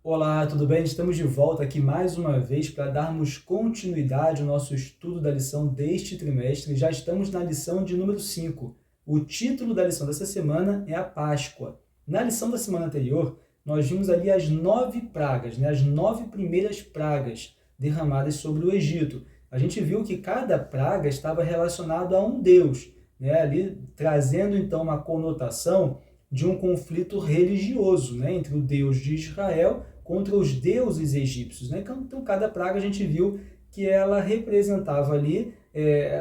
Olá, tudo bem? Estamos de volta aqui mais uma vez para darmos continuidade ao nosso estudo da lição deste trimestre. Já estamos na lição de número 5. O título da lição dessa semana é a Páscoa. Na lição da semana anterior, nós vimos ali as 9 pragas, as 9 primeiras pragas derramadas sobre o Egito. A gente viu que cada praga estava relacionada a um deus, ali trazendo então uma conotação de um conflito religioso, entre o Deus de Israel contra os deuses egípcios. Então, cada praga a gente viu que ela representava ali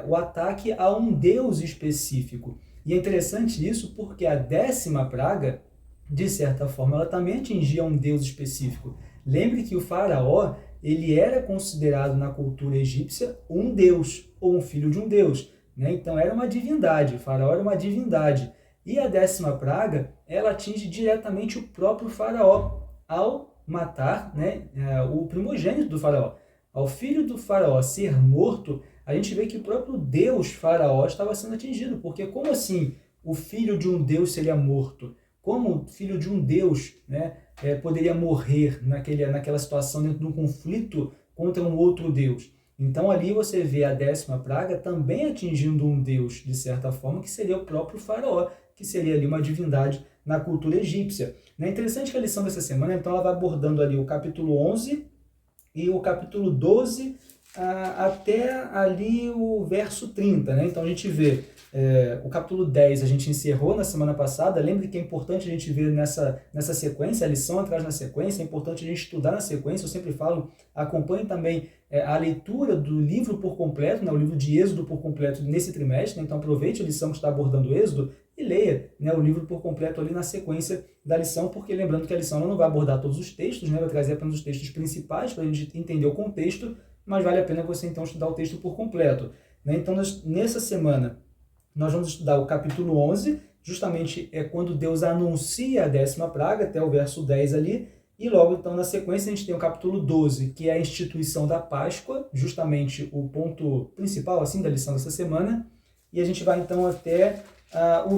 o ataque a um deus específico. E é interessante isso porque a 10ª praga, de certa forma, ela também atingia um deus específico. Lembre que o faraó, ele era considerado na cultura egípcia um deus, ou um filho de um deus. Então, era uma divindade, o faraó era uma divindade. E a 10ª praga, ela atinge diretamente o próprio faraó, ao matar o primogênito do faraó. Ao filho do faraó ser morto, a gente vê que o próprio Deus faraó estava sendo atingido, porque como assim o filho de um Deus seria morto? Como o filho de um Deus poderia morrer naquela situação dentro de um conflito contra um outro Deus? Então ali você vê a 10ª praga também atingindo um Deus, de certa forma, que seria o próprio faraó, que seria ali uma divindade na cultura egípcia. É interessante que a lição dessa semana, então, ela vai abordando ali o capítulo 11 e o capítulo 12 até ali o verso 30. Então a gente vê o capítulo 10 a gente encerrou na semana passada. Lembre que é importante a gente ver nessa sequência, a lição atrás na sequência, é importante a gente estudar na sequência. Eu sempre falo, acompanhe também a leitura do livro por completo, o livro de Êxodo por completo nesse trimestre. Então aproveite a lição que está abordando o Êxodo e leia o livro por completo ali na sequência da lição, porque lembrando que a lição não vai abordar todos os textos, vai trazer apenas os textos principais para a gente entender o contexto, mas vale a pena você então estudar o texto por completo. Então nessa semana nós vamos estudar o capítulo 11, justamente é quando Deus anuncia a 10ª praga, até o verso 10 ali, e logo então na sequência a gente tem o capítulo 12, que é a instituição da Páscoa, justamente o ponto principal assim da lição dessa semana, e a gente vai então até o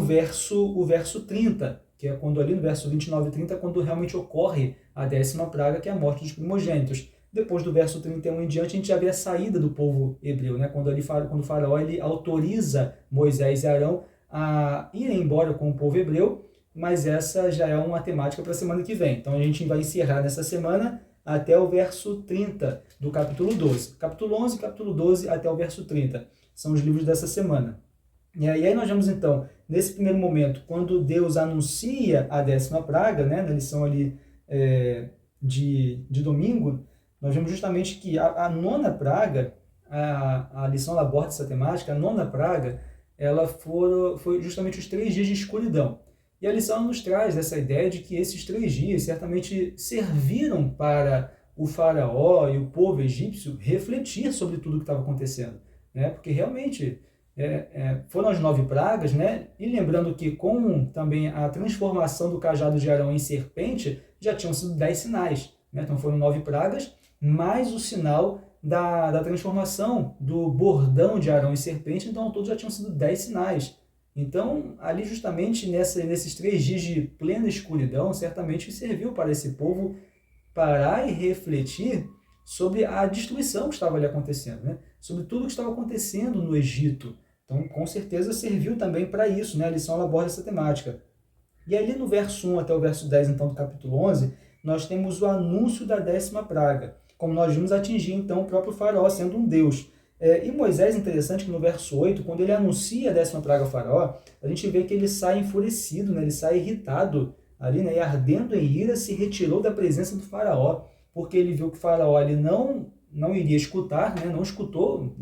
verso 30, que é quando ali no verso 29 e 30, quando realmente ocorre a 10ª praga, que é a morte dos primogênitos. Depois do verso 31 em diante, a gente já vê a saída do povo hebreu, quando o faraó ele autoriza Moisés e Arão a irem embora com o povo hebreu, mas essa já é uma temática para a semana que vem. Então a gente vai encerrar nessa semana até o verso 30 do capítulo 12. Capítulo 11, capítulo 12 até o verso 30. São os livros dessa semana. E aí nós vemos então, nesse primeiro momento, quando Deus anuncia a 10ª praga, na lição ali de domingo, nós vemos justamente que a 9ª praga, a lição ela aborda essa temática, a 9ª praga, ela foi justamente os 3 dias de escuridão. E a lição nos traz essa ideia de que esses 3 dias certamente serviram para o faraó e o povo egípcio refletir sobre tudo o que estava acontecendo. Porque realmente foram as 9 pragas, e lembrando que com também a transformação do cajado de Arão em serpente, já tinham sido 10 sinais. Então foram 9 pragas, mais o sinal da transformação do bordão de Arão em serpente, então ao todo já tinham sido 10 sinais. Então, ali justamente nesses 3 dias de plena escuridão, certamente serviu para esse povo parar e refletir sobre a destruição que estava ali acontecendo, sobre tudo que estava acontecendo no Egito. Então, com certeza, serviu também para isso, a lição ela aborda essa temática. E ali no verso 1 até o verso 10, então, do capítulo 11, nós temos o anúncio da 10ª praga, como nós vimos atingir, então, o próprio faraó sendo um deus. E Moisés, interessante que no verso 8, quando ele anuncia a 10ª praga ao faraó, a gente vê que ele sai enfurecido, ele sai irritado, ali, e ardendo em ira, se retirou da presença do faraó, porque ele viu que o faraó ele não iria escutar, não escutou,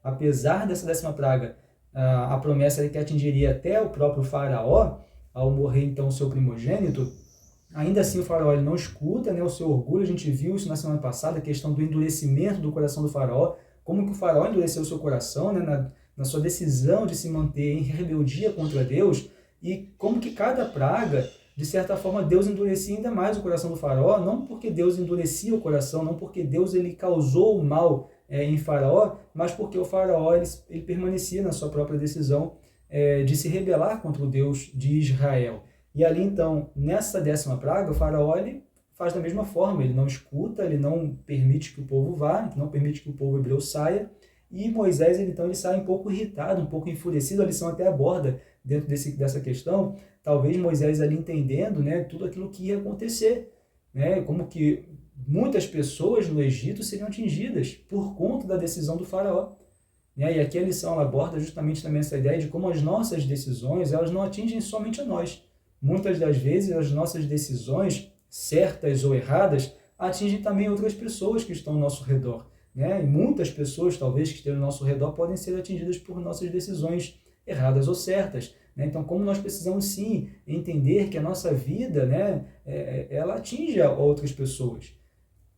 apesar dessa 10ª praga, a promessa de que atingiria até o próprio faraó, ao morrer então o seu primogênito. Ainda assim o faraó ele não escuta, o seu orgulho. A gente viu isso na semana passada, a questão do endurecimento do coração do faraó, como que o faraó endureceu o seu coração, na sua decisão de se manter em rebeldia contra Deus, e como que cada praga, de certa forma, Deus endurecia ainda mais o coração do faraó, não porque Deus endurecia o coração, não porque Deus ele causou o mal em faraó, mas porque o faraó ele permanecia na sua própria decisão de se rebelar contra o Deus de Israel. E ali então, nessa 10ª praga, o faraó ele faz da mesma forma, ele não escuta, ele não permite que o povo vá, não permite que o povo hebreu saia, e Moisés, ele sai um pouco irritado, um pouco enfurecido, a lição até aborda dentro dessa questão, talvez Moisés ali entendendo, né, tudo aquilo que ia acontecer, né, como que muitas pessoas no Egito seriam atingidas por conta da decisão do faraó. E aqui a lição ela aborda justamente também essa ideia de como as nossas decisões elas não atingem somente a nós. Muitas das vezes as nossas decisões, certas ou erradas, atingem também outras pessoas que estão ao nosso redor. E muitas pessoas, talvez, que estejam ao nosso redor, podem ser atingidas por nossas decisões erradas ou certas. Então, como nós precisamos, sim, entender que a nossa vida, ela atinge outras pessoas.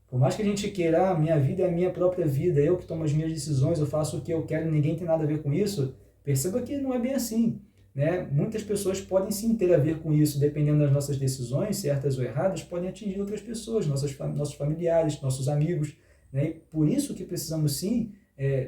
Por mais que a gente queira, minha vida é a minha própria vida, eu que tomo as minhas decisões, eu faço o que eu quero, ninguém tem nada a ver com isso, perceba que não é bem assim. Muitas pessoas podem sim ter a ver com isso, dependendo das nossas decisões, certas ou erradas, podem atingir outras pessoas, nossos familiares, nossos amigos. E por isso que precisamos sim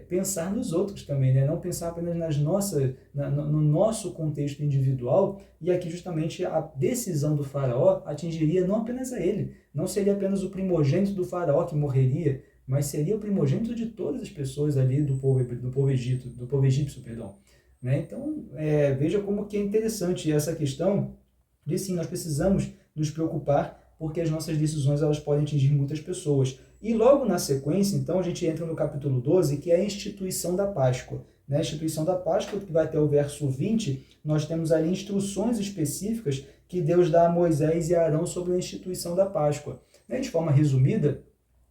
pensar nos outros também, não pensar apenas no nosso contexto individual, e aqui justamente a decisão do faraó atingiria não apenas a ele, não seria apenas o primogênito do faraó que morreria, mas seria o primogênito de todas as pessoas ali do povo egípcio, perdão. Então, veja como que é interessante essa questão de sim, nós precisamos nos preocupar porque as nossas decisões elas podem atingir muitas pessoas. E logo na sequência, então, a gente entra no capítulo 12, que é a instituição da Páscoa. A instituição da Páscoa, que vai até o verso 20, nós temos ali instruções específicas que Deus dá a Moisés e a Arão sobre a instituição da Páscoa. De forma resumida,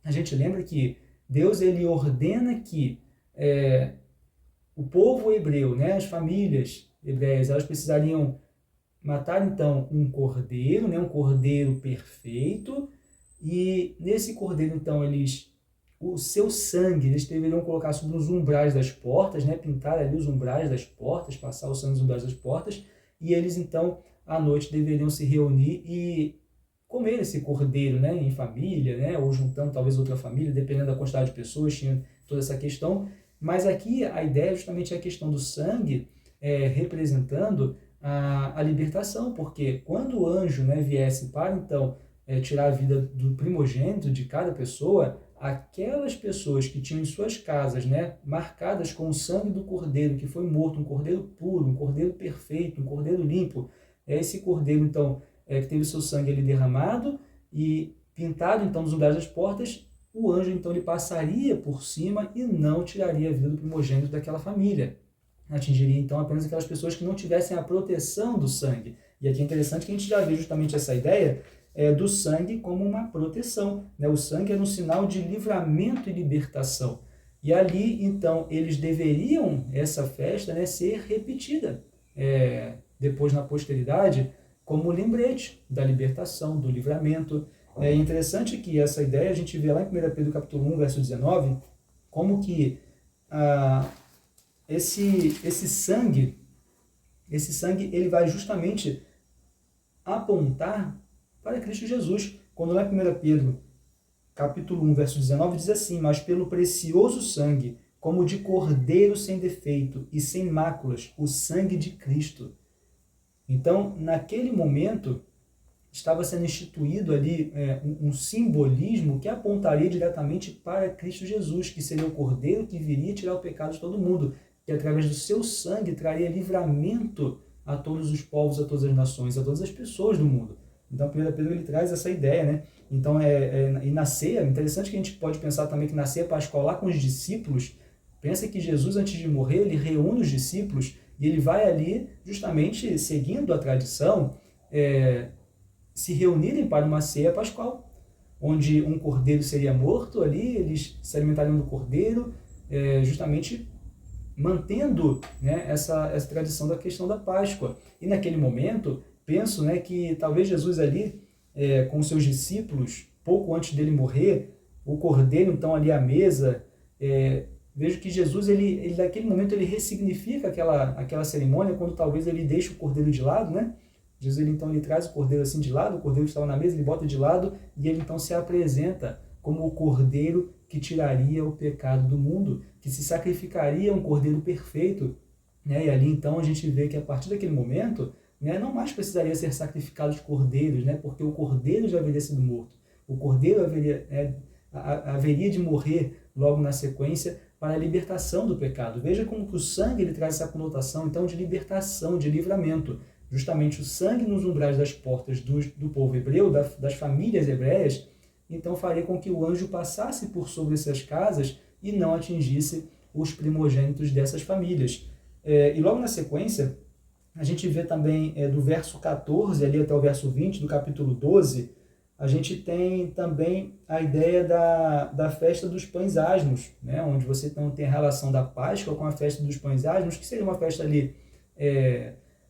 a gente lembra que Deus ele ordena que o povo hebreu, as famílias hebreias, elas precisariam matar então um cordeiro perfeito, e nesse cordeiro então o seu sangue eles deveriam colocar sobre os umbrais das portas, pintar ali os umbrais das portas, passar o sangue nos umbrais das portas, e eles então à noite deveriam se reunir e comer esse cordeiro, em família, ou juntando talvez outra família, dependendo da quantidade de pessoas, tinha toda essa questão. Mas aqui a ideia justamente é a questão do sangue representando a libertação, porque quando o anjo viesse para então tirar a vida do primogênito de cada pessoa, aquelas pessoas que tinham em suas casas marcadas com o sangue do cordeiro que foi morto, um cordeiro puro, um cordeiro perfeito, um cordeiro limpo, esse cordeiro então que teve o seu sangue ali derramado e pintado então nos umbrais das portas, o anjo então ele passaria por cima e não tiraria a vida do primogênito daquela família. Atingiria então apenas aquelas pessoas que não tivessem a proteção do sangue. E aqui é interessante que a gente já vê justamente essa ideia do sangue como uma proteção. O sangue era um sinal de livramento e libertação. E ali, então, eles deveriam, essa festa, ser repetida depois na posteridade, como lembrete da libertação, do livramento. É interessante que essa ideia a gente vê lá em 1 Pedro capítulo 1, verso 19, como que esse sangue ele vai justamente apontar para Cristo Jesus. Quando lá em 1 Pedro capítulo 1, verso 19, diz assim: mas pelo precioso sangue, como de cordeiro sem defeito e sem máculas, o sangue de Cristo. Então, naquele momento, estava sendo instituído ali um simbolismo que apontaria diretamente para Cristo Jesus, que seria o cordeiro que viria tirar o pecado de todo mundo, que através do seu sangue traria livramento a todos os povos, a todas as nações, a todas as pessoas do mundo. Então, 1 Pedro ele traz essa ideia, Então, e na ceia, interessante que a gente pode pensar também que na ceia pascal lá com os discípulos, pensa que Jesus, antes de morrer, ele reúne os discípulos e ele vai ali, justamente seguindo a tradição, se reunirem para uma ceia pascal, onde um cordeiro seria morto ali, eles se alimentariam do cordeiro, justamente mantendo essa tradição da questão da Páscoa. E naquele momento, penso que talvez Jesus ali, com seus discípulos, pouco antes dele morrer, o cordeiro então ali à mesa, vejo que Jesus, ele naquele momento, ele ressignifica aquela cerimônia, quando talvez ele deixe o cordeiro de lado, Jesus ele traz o cordeiro assim de lado, o cordeiro que estava na mesa, ele bota de lado, e ele então se apresenta como o cordeiro que tiraria o pecado do mundo, que se sacrificaria um cordeiro perfeito. E ali então a gente vê que a partir daquele momento, não mais precisaria ser sacrificados cordeiros, porque o cordeiro já haveria sido morto. O cordeiro haveria de morrer logo na sequência para a libertação do pecado. Veja como que o sangue ele traz essa conotação então de libertação, de livramento. Justamente o sangue nos umbrais das portas do povo hebreu, das famílias hebreias, então faria com que o anjo passasse por sobre essas casas e não atingisse os primogênitos dessas famílias. E logo na sequência, a gente vê também do verso 14 ali até o verso 20 do capítulo 12, a gente tem também a ideia da festa dos pães asmos, né? Onde você então tem a relação da Páscoa com a festa dos pães asmos, que seria uma festa ali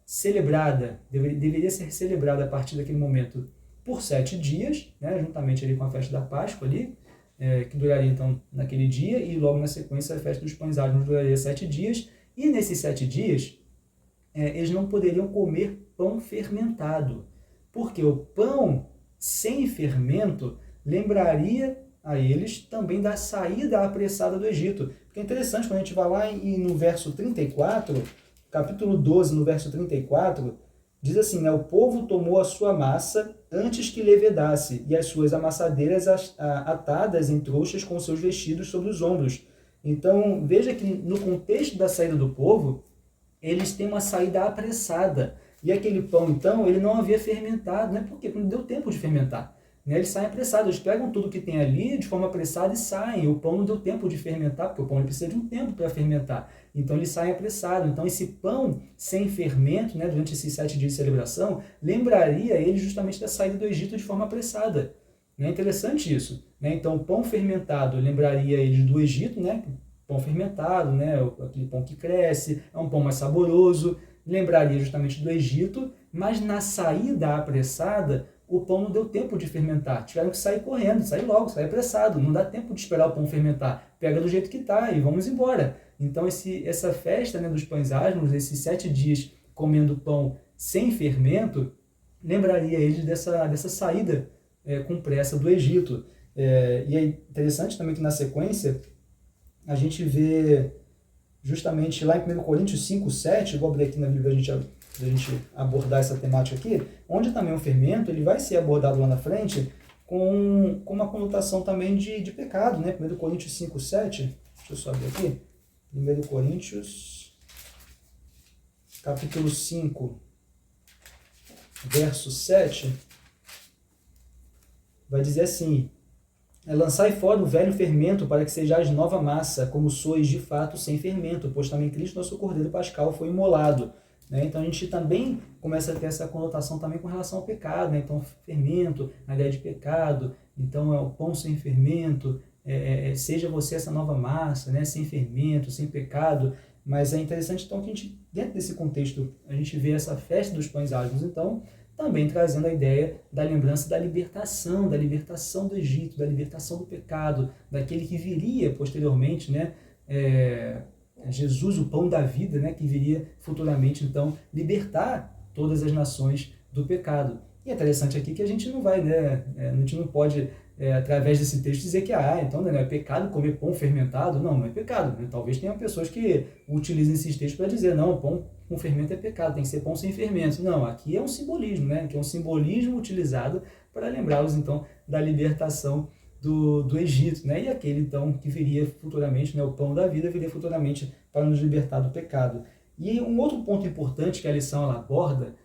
celebrada, deveria ser celebrada a partir daquele momento por 7 dias, né? Juntamente ali com a festa da Páscoa ali, que duraria então naquele dia, e logo na sequência a festa dos pães asmos duraria 7 dias, e nesses 7 dias eles não poderiam comer pão fermentado, porque o pão sem fermento lembraria a eles também da saída apressada do Egito. Porque é interessante, quando a gente vai lá no verso 34, capítulo 12, no verso 34, diz assim, né, o povo tomou a sua massa antes que levedasse, e as suas amassadeiras atadas em trouxas com seus vestidos sobre os ombros. Então, veja que no contexto da saída do povo, eles têm uma saída apressada. E aquele pão, então, ele não havia fermentado, né? Por quê? Porque não deu tempo de fermentar. Né? Eles saem apressados, eles pegam tudo que tem ali de forma apressada e saem. O pão não deu tempo de fermentar, porque o pão precisa de um tempo para fermentar. Então, eles saem apressados. Então, esse pão sem fermento, né, durante esses 7 dias de celebração, lembraria ele justamente da saída do Egito de forma apressada. É interessante isso. Né? Então, o pão fermentado lembraria eles do Egito, né? Pão fermentado, né? Aquele pão que cresce, é um pão mais saboroso, lembraria justamente do Egito, mas na saída apressada, o pão não deu tempo de fermentar. Tiveram que sair correndo, sair logo, sair apressado. Não dá tempo de esperar o pão fermentar. Pega do jeito que está e vamos embora. Então, essa festa, né, dos pães asmos, esses 7 dias comendo pão sem fermento, lembraria eles dessa saída com pressa do Egito. E é interessante também que na sequência, a gente vê justamente lá em 1 Coríntios 5, 7, igual aqui na Bíblia a gente abordar essa temática aqui, onde também o fermento ele vai ser abordado lá na frente com uma conotação também de pecado, né? 1 Coríntios 5, 7, deixa eu só abrir aqui, 1 Coríntios, capítulo 5, verso 7, vai dizer assim, lançai fora o velho fermento para que sejais nova massa, como sois de fato sem fermento, pois também Cristo, nosso Cordeiro Pascal, foi imolado. Né? Então a gente também começa a ter essa conotação também com relação ao pecado. Né? Então fermento, a ideia de pecado, então é o pão sem fermento, seja você essa nova massa, né? Sem fermento, sem pecado. Mas é interessante então que a gente, dentro desse contexto, a gente vê essa festa dos pães asmos, então, também trazendo a ideia da lembrança da libertação do Egito, da libertação do pecado, daquele que viria posteriormente, né? Jesus, o pão da vida, né? Que viria futuramente, então, libertar todas as nações do pecado. E é interessante aqui que a gente não vai, né? A gente não pode, através desse texto, dizer que então não é pecado comer pão fermentado. Não, não é pecado. Né? Talvez tenham pessoas que utilizem esses textos para dizer, não, pão com fermento é pecado, tem que ser pão sem fermento. Não, aqui é um simbolismo, né? Que é um simbolismo utilizado para lembrá-los, então, da libertação do Egito, né? E aquele, então, que viria futuramente, né? O pão da vida viria futuramente para nos libertar do pecado. E um outro ponto importante que a lição ela aborda,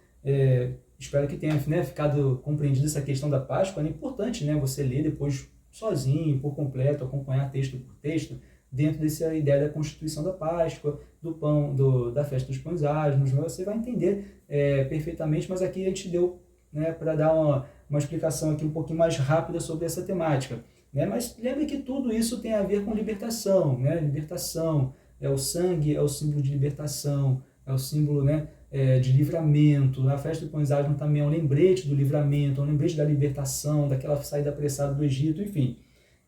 espero que tenha, né, ficado compreendido essa questão da Páscoa, é importante, né? Você ler depois sozinho, por completo, acompanhar texto por texto, dentro dessa ideia da constituição da Páscoa, do pão, da festa dos pães asmos, você vai entender perfeitamente, mas aqui a gente deu, né, para dar uma explicação aqui um pouquinho mais rápida sobre essa temática. Né? Mas lembre que tudo isso tem a ver com libertação, né? Libertação, o sangue é o símbolo de libertação, é o símbolo, né, de livramento. A festa dos pães asmos também é um lembrete do livramento, é um lembrete da libertação, daquela saída apressada do Egito, enfim.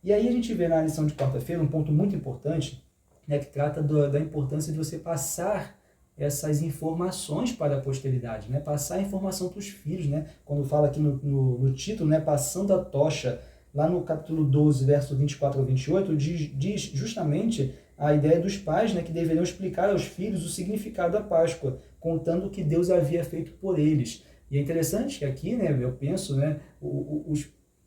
E aí a gente vê na lição de quarta-feira um ponto muito importante, né, que trata da importância de você passar essas informações para a posteridade, né? Passar a informação para os filhos, né? Quando fala aqui no título, né, passando a tocha, lá no capítulo 12, verso 24 ao 28, diz justamente a ideia dos pais, né, que deveriam explicar aos filhos o significado da Páscoa, contando o que Deus havia feito por eles. E é interessante que aqui, né, eu penso, né,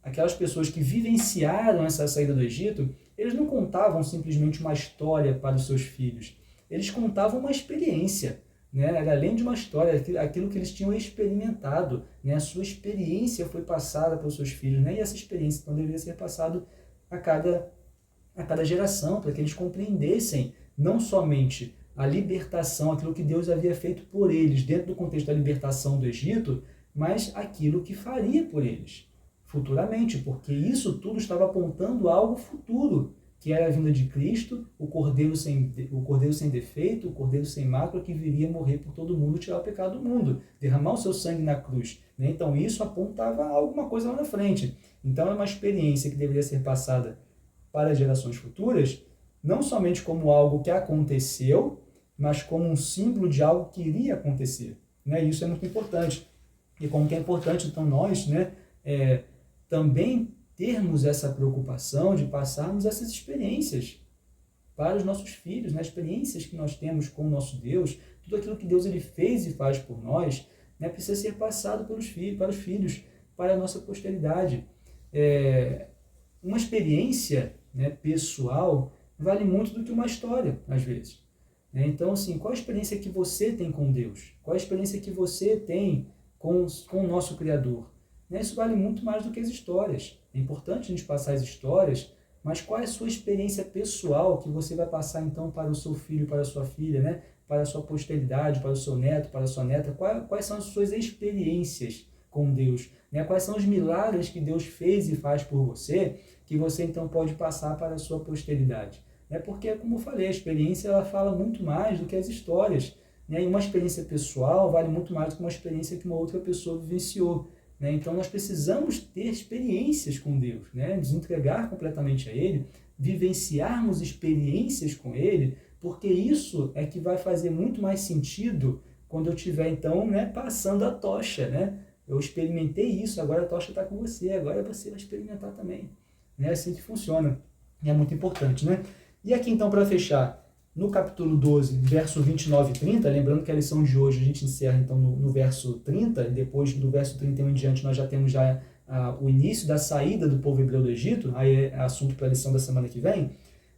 aquelas pessoas que vivenciaram essa saída do Egito, eles não contavam simplesmente uma história para os seus filhos. Eles contavam uma experiência, né? Era além de uma história, aquilo que eles tinham experimentado, né? A sua experiência foi passada para os seus filhos, né? E essa experiência então deveria ser passada a cada geração, para que eles compreendessem não somente a libertação, aquilo que Deus havia feito por eles, dentro do contexto da libertação do Egito, mas aquilo que faria por eles futuramente, porque isso tudo estava apontando a algo futuro, que era a vinda de Cristo, o Cordeiro sem defeito, o Cordeiro sem mácula, que viria morrer por todo mundo, tirar o pecado do mundo, derramar o seu sangue na cruz. Né? Então isso apontava a alguma coisa lá na frente. Então é uma experiência que deveria ser passada para gerações futuras, não somente como algo que aconteceu, mas como um símbolo de algo que iria acontecer. Né? Isso é muito importante. E como que é importante, então, nós, né, também termos essa preocupação de passarmos essas experiências para os nossos filhos, né? Experiências que nós temos com o nosso Deus, tudo aquilo que Deus ele fez e faz por nós, né, precisa ser passado para os filhos, para a nossa posteridade. Uma experiência, né, pessoal vale muito do que uma história, às vezes. Então, assim, qual a experiência que você tem com Deus? Qual a experiência que você tem com o nosso Criador? Isso vale muito mais do que as histórias. É importante a gente passar as histórias, mas qual é a sua experiência pessoal que você vai passar, então, para o seu filho, para a sua filha, né? Para a sua posteridade, para o seu neto, para a sua neta? Quais são as suas experiências com Deus? Né? Quais são os milagres que Deus fez e faz por você, que você, então, pode passar para a sua posteridade? Porque, como eu falei, a experiência ela fala muito mais do que as histórias. Né? E uma experiência pessoal vale muito mais do que uma experiência que uma outra pessoa vivenciou. Né? Então, nós precisamos ter experiências com Deus, né? Nos entregar completamente a Ele, vivenciarmos experiências com Ele, porque isso é que vai fazer muito mais sentido quando eu estiver, então, né, passando a tocha. Né? Eu experimentei isso, agora a tocha está com você, agora você vai experimentar também. É assim que funciona. E é muito importante. Né? E aqui, então, para fechar, no capítulo 12, verso 29 e 30, lembrando que a lição de hoje a gente encerra então no verso 30, e depois do verso 31 em diante nós já temos o início da saída do povo hebreu do Egito, aí é assunto para a lição da semana que vem.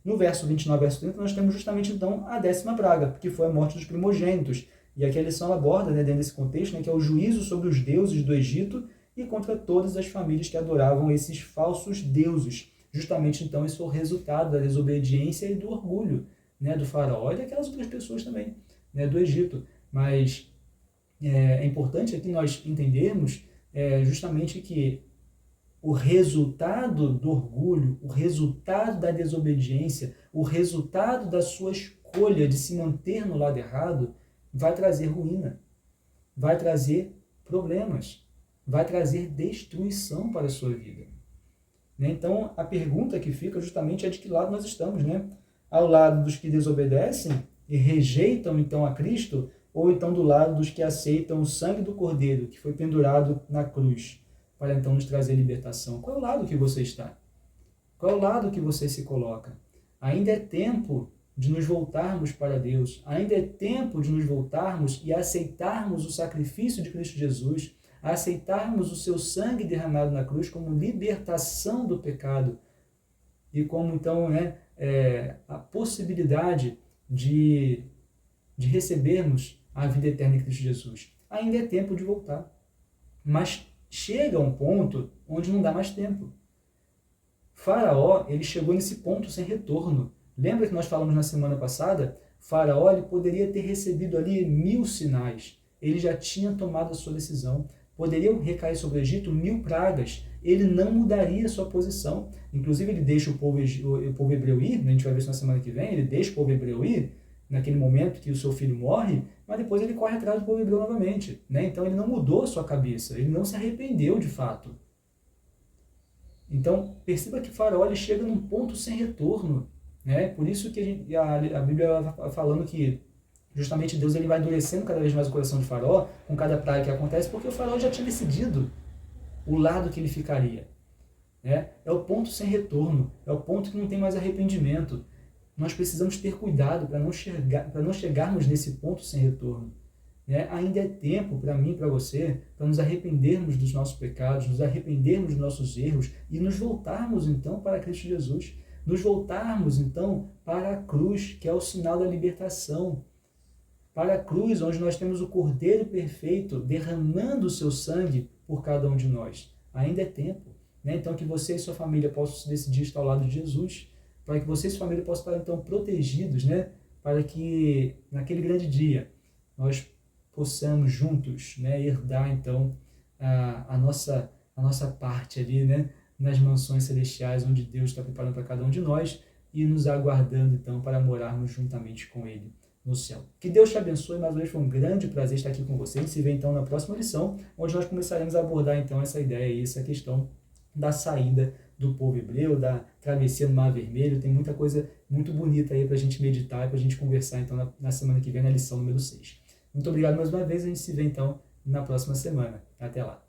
No verso 29 e verso 30 nós temos justamente então a 10ª praga, que foi a morte dos primogênitos. E aqui a lição aborda, né, dentro desse contexto, né, que é o juízo sobre os deuses do Egito e contra todas as famílias que adoravam esses falsos deuses. Justamente então isso é o resultado da desobediência e do orgulho, né, do faraó e daquelas outras pessoas também, né, do Egito. Mas é importante aqui nós entendermos justamente que o resultado do orgulho, o resultado da desobediência, o resultado da sua escolha de se manter no lado errado vai trazer ruína, vai trazer problemas, vai trazer destruição para a sua vida. Né? Então, a pergunta que fica justamente é de que lado nós estamos, né? Ao lado dos que desobedecem e rejeitam então a Cristo, ou então do lado dos que aceitam o sangue do Cordeiro, que foi pendurado na cruz, para então nos trazer libertação. Qual é o lado que você está? Qual é o lado que você se coloca? Ainda é tempo de nos voltarmos para Deus, ainda é tempo de nos voltarmos e aceitarmos o sacrifício de Cristo Jesus, aceitarmos o seu sangue derramado na cruz como libertação do pecado e como então, né, a possibilidade de recebermos a vida eterna em Cristo Jesus. Ainda é tempo de voltar. Mas chega um ponto onde não dá mais tempo. Faraó, ele chegou nesse ponto sem retorno. Lembra que nós falamos na semana passada? Faraó, ele poderia ter recebido ali 1000 sinais. Ele já tinha tomado a sua decisão. Poderiam recair sobre o Egito 1000 pragas. Ele não mudaria a sua posição. Inclusive, ele deixa o povo hebreu ir, a gente vai ver isso na semana que vem, ele deixa o povo hebreu ir, naquele momento que o seu filho morre, mas depois ele corre atrás do povo hebreu novamente. Né? Então, ele não mudou a sua cabeça, ele não se arrependeu de fato. Então, perceba que Faraó ele chega num ponto sem retorno. Né? Por isso que a Bíblia vai falando que justamente Deus ele vai endurecendo cada vez mais o coração de Faraó com cada praga que acontece, porque o Faraó já tinha decidido o lado que ele ficaria. É o ponto sem retorno, é o ponto que não tem mais nós precisamos ter cuidado para não chegarmos nesse ponto sem retorno. né? Ainda é tempo para mim, para você, para nos arrependermos dos nossos pecados, nos arrependermos dos nossos erros e nos voltarmos então para Cristo Jesus, nos voltarmos então para a cruz, que é o sinal da libertação, para a cruz onde nós temos o Cordeiro perfeito derramando o seu sangue por cada um de nós. Ainda é tempo, né? Então que você e sua família possam decidir estar ao lado de Jesus, para que você e sua família possam estar então protegidos, né? Para que naquele grande dia nós possamos juntos, né, herdar então a nossa parte ali, né, nas mansões celestiais, onde Deus está preparando para cada um de nós e nos aguardando então para morarmos juntamente com Ele no céu. Que Deus te abençoe, mais uma vez foi um grande prazer estar aqui com você. A gente se vê então na próxima lição, onde nós começaremos a abordar então essa ideia e essa questão da saída do povo hebreu, da travessia no Mar Vermelho. Tem muita coisa muito bonita aí para a gente meditar e para a gente conversar então na semana que vem, na lição número 6. Muito obrigado mais uma vez, a gente se vê então na próxima semana. Até lá!